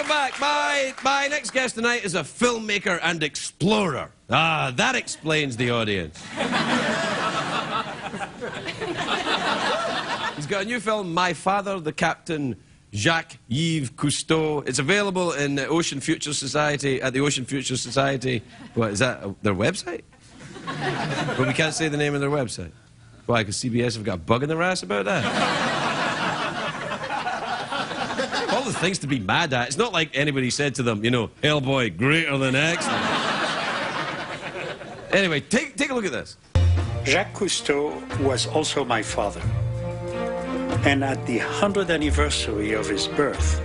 welcome back. My next guest tonight is a filmmaker and explorer. Ah, that explains the audience. He's got a new film, My Father, the Captain, Jacques-Yves Cousteau. It's available in the Ocean Future Society, at the Ocean Future Society. What, is that their website? But we can't say the name of their website. Why, because CBS have got a bug in their ass about that? All the things to be mad at. It's not like anybody said to them, you know, Hellboy, greater than excellent. Anyway, take a look at this. Jacques Cousteau was also my father. And at the 100th anniversary of his birth,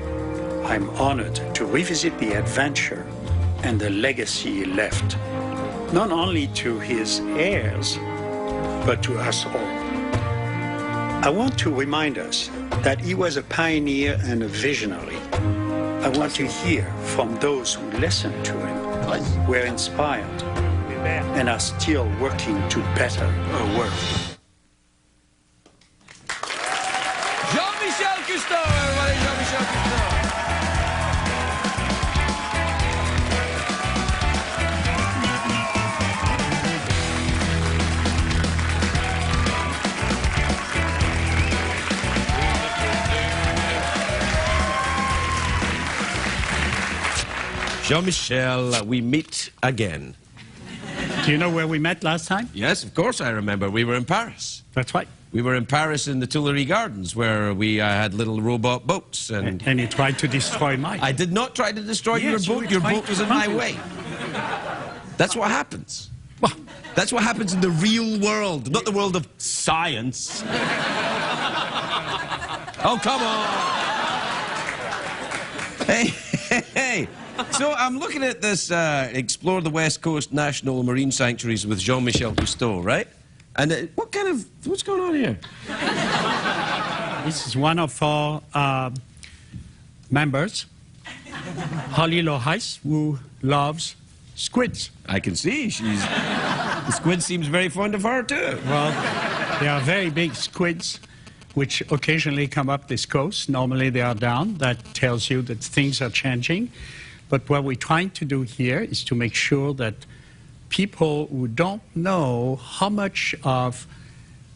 I'm honored to revisit the adventure and the legacy he left, not only to his heirs, but to us all. I want to remind us that he was a pioneer and a visionary. I want to hear from those who listened to him, were inspired, and are still working to better our world. Michel Cousteau, everybody, Michel Cousteau. Jean-Michel, we meet again. Do you know where we met last time? Yes, of course I remember. We were in Paris. That's right. We were in Paris in the Tuileries Gardens, where we had little robot boats. And you tried to destroy mine. I did not try to destroy your boat. Your boat was in my way. That's what happens. Well, that's what happens in the real world, not the world of science. Oh, come on. Hey. So I'm looking at this Explore the West Coast National Marine Sanctuaries with Jean-Michel Cousteau, right? And what's going on here? This is one of our members, Holly Lohais, who loves squids. I can see. The squid seems very fond of her, too. Well, they are very big squids, which occasionally come up this coast. Normally they are down. That tells you that things are changing. But what we're trying to do here is to make sure that people who don't know how much of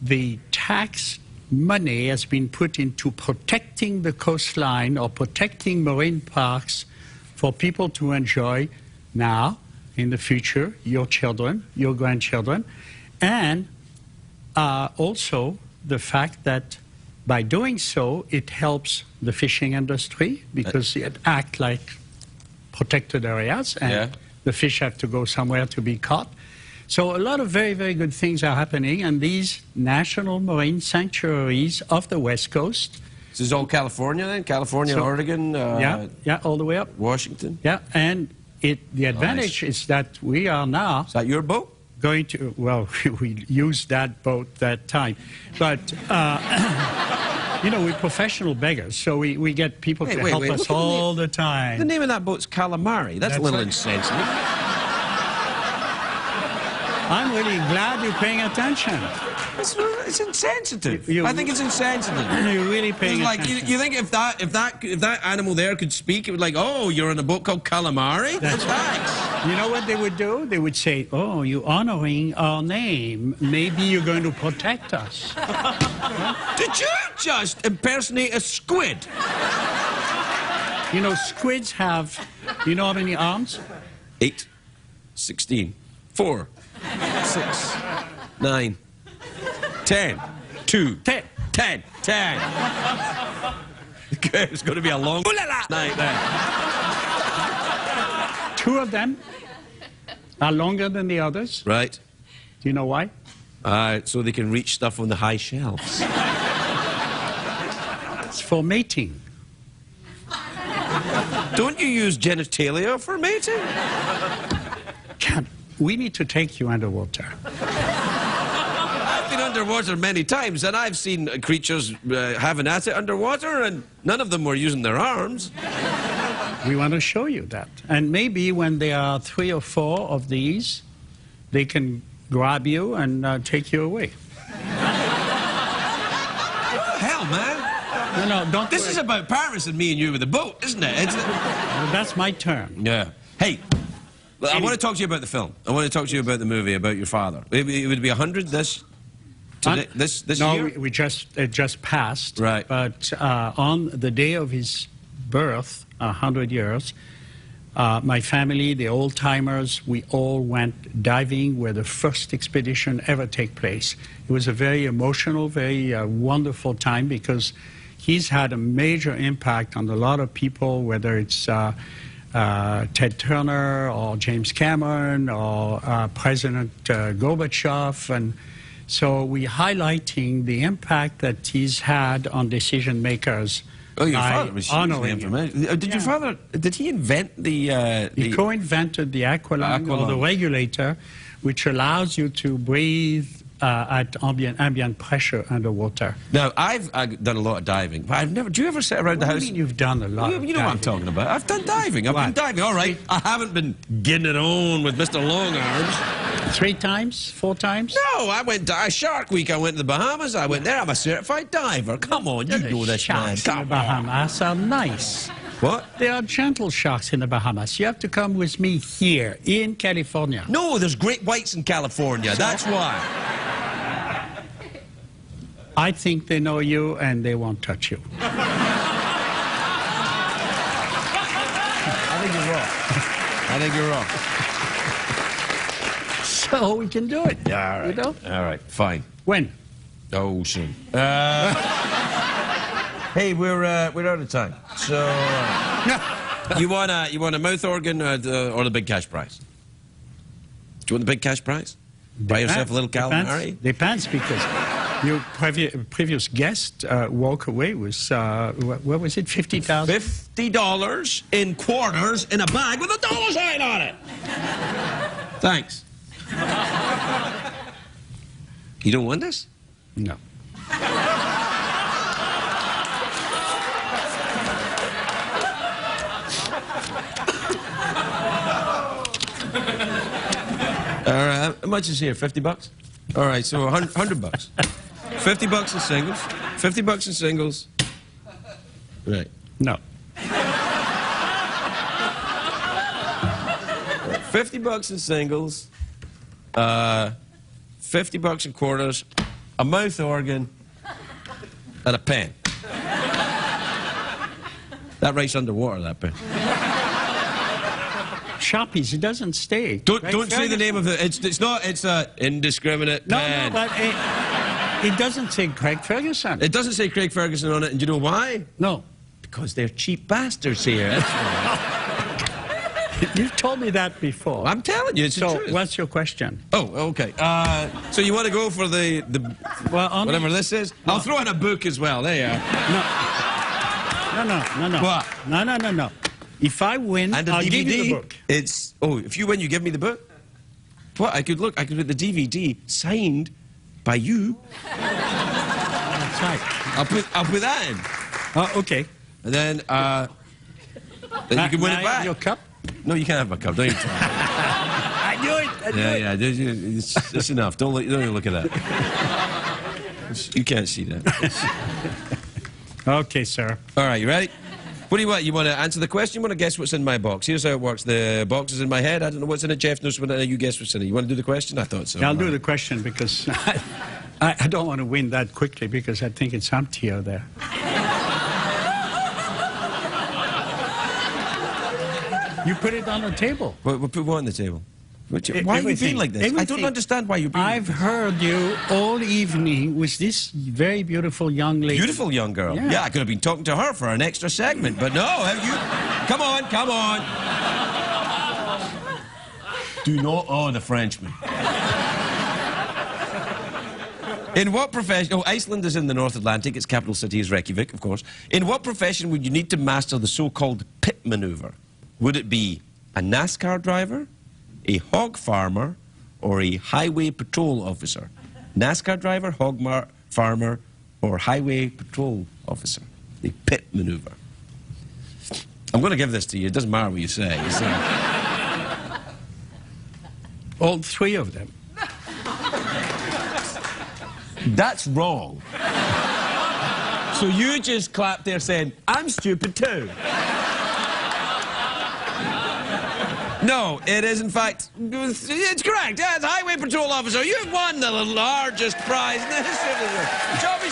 the tax money has been put into protecting the coastline or protecting marine parks for people to enjoy now, in the future, your children, your grandchildren, and also the fact that by doing so, it helps the fishing industry because it acts like protected areas, and the fish have to go somewhere to be caught. So a lot of very, very good things are happening, and these national marine sanctuaries of the West Coast. This is all California, then? California, Oregon? Yeah, all the way up. Washington? Yeah, and the advantage is that we are now... Is that your boat? Going to... Well, we used that boat that time. But... you know, we're professional beggars, so we get people to help us all the time. The name of that boat's Calamari. That's a little insensitive. I'm really glad you're paying attention. It's insensitive. I think it's insensitive. You're really paying attention. You think if that animal there could speak, it would like, oh, you're in a boat called Calamari? Thanks. You know what they would do? They would say, oh, you're honoring our name. Maybe you're going to protect us. Did you just impersonate a squid? You know, squids have, you know how many arms? 8, 16, 4, 6, 9, 10, 2, 10. It's going to be a long night there. 2 of them are longer than the others. Right. Do you know why? So they can reach stuff on the high shelves. It's for mating. Don't you use genitalia for mating? We need to take you underwater. I've been underwater many times, and I've seen creatures having at it underwater, and none of them were using their arms. We want to show you that. And maybe when there are 3 or 4 of these, they can grab you and take you away. Hell, man. No, don't This worry. is about Paris and me and you with the boat, isn't it? Well, that's my turn. Yeah. Hey, I want to talk to you about the film. I want to talk to you about the movie, about your father. It would be 100 this No, year? it just passed. Right. But on the day of his birth, 100 years, my family, the old-timers, we all went diving where the first expedition ever take place. It was a very emotional, very wonderful time because he's had a major impact on a lot of people, whether it's Ted Turner or James Cameron or President Gorbachev. And so we're highlighting the impact that he's had on decision makers. Oh, your by father was hugely honoring him. influential. Did your father, did he invent the... He co-invented the aqualung, or the regulator, which allows you to breathe at ambient pressure underwater. Now, I've done a lot of diving, but I've never... Do you ever sit around the What house... do you mean you've done a lot of You know what I'm diving? talking about. I've done diving. I've been What? diving, all right. I haven't been getting it on with Mr. Longarms. 3 times? 4 times? No, I went to Shark Week. I went to the Bahamas. I went there. I'm a certified diver. Come on, you know this, man. Sharks in the Come on. Bahamas are nice. What? There are gentle sharks in the Bahamas. You have to come with me here in California. No, there's great whites in California. That's why. I think they know you and they won't touch you. I think you're wrong. I think you're wrong. So we can do it. Yeah, all right. You know? All right, fine. When? Oh, soon. Hey, we're out of time. So, you want a mouth organ or the big cash prize? Do you want the big cash prize? Buy yourself a little calamari? Depends because your previous guest walked away with, what was it, 50,000? $50 in quarters in a bag with a dollar sign on it. Thanks. You don't want this? No. All right, how much is here? 50 bucks? All right, so 100 bucks. 50 bucks in singles. 50 bucks in singles. Right. No. 50 bucks in singles. 50 bucks in quarters. A mouth organ. And a pen. That race underwater, that pen. Sharpies, it doesn't stay. Don't Right, say the Ferguson? name of it. It's not. It's a indiscriminate No, pen. no, but it doesn't say Craig Ferguson. It doesn't say Craig Ferguson on it, and you know why? No. Because they're cheap bastards here. That's why. You've told me that before. I'm telling you, it's the So, truth. what's your question? Oh, okay. So you want to go for the Well, only... whatever this is? I'll throw in a book as well. There you are. No. What? No. If I win, And a I'll DVD. give you the book. It's if you win, you give me the book. What? I could put the DVD signed by you. That's right. I'll put that in, Oh, okay. and then you can win May it I have back. your cup? No, you can't have my cup. Don't even try. I knew it. Yeah. It's enough. Don't even look at that. You can't see that. Okay, sir. All right, you ready? What do you want? You want to answer the question? You want to guess what's in my box? Here's how it works. The box is in my head. I don't know what's in it. Jeff knows what it is. You guess what's in it. You want to do the question? I thought so. I'll do the question because I don't want to win that quickly because I think it's emptier there. You put it on the table. We'll put what on the table? Why are you Everything. being like this? I don't Everything. understand why you're being I've heard you all evening with this very beautiful young lady. Beautiful young girl. Yeah. Yeah, I could have been talking to her for an extra segment, but no, have you? Come on. Do not owe the Frenchman. In what profession... Oh, Iceland is in the North Atlantic. Its capital city is Reykjavik, of course. In what profession would you need to master the so-called pit maneuver? Would it be a NASCAR driver, a hog farmer, or a highway patrol officer? NASCAR driver, farmer, or highway patrol officer? The pit maneuver. I'm going to give this to you. It doesn't matter what you say. All 3 of them. That's wrong. So you just clapped there saying, I'm stupid too. No, it is in fact, it's correct. Yes, Highway Patrol Officer, you've won the largest prize in the history of the show.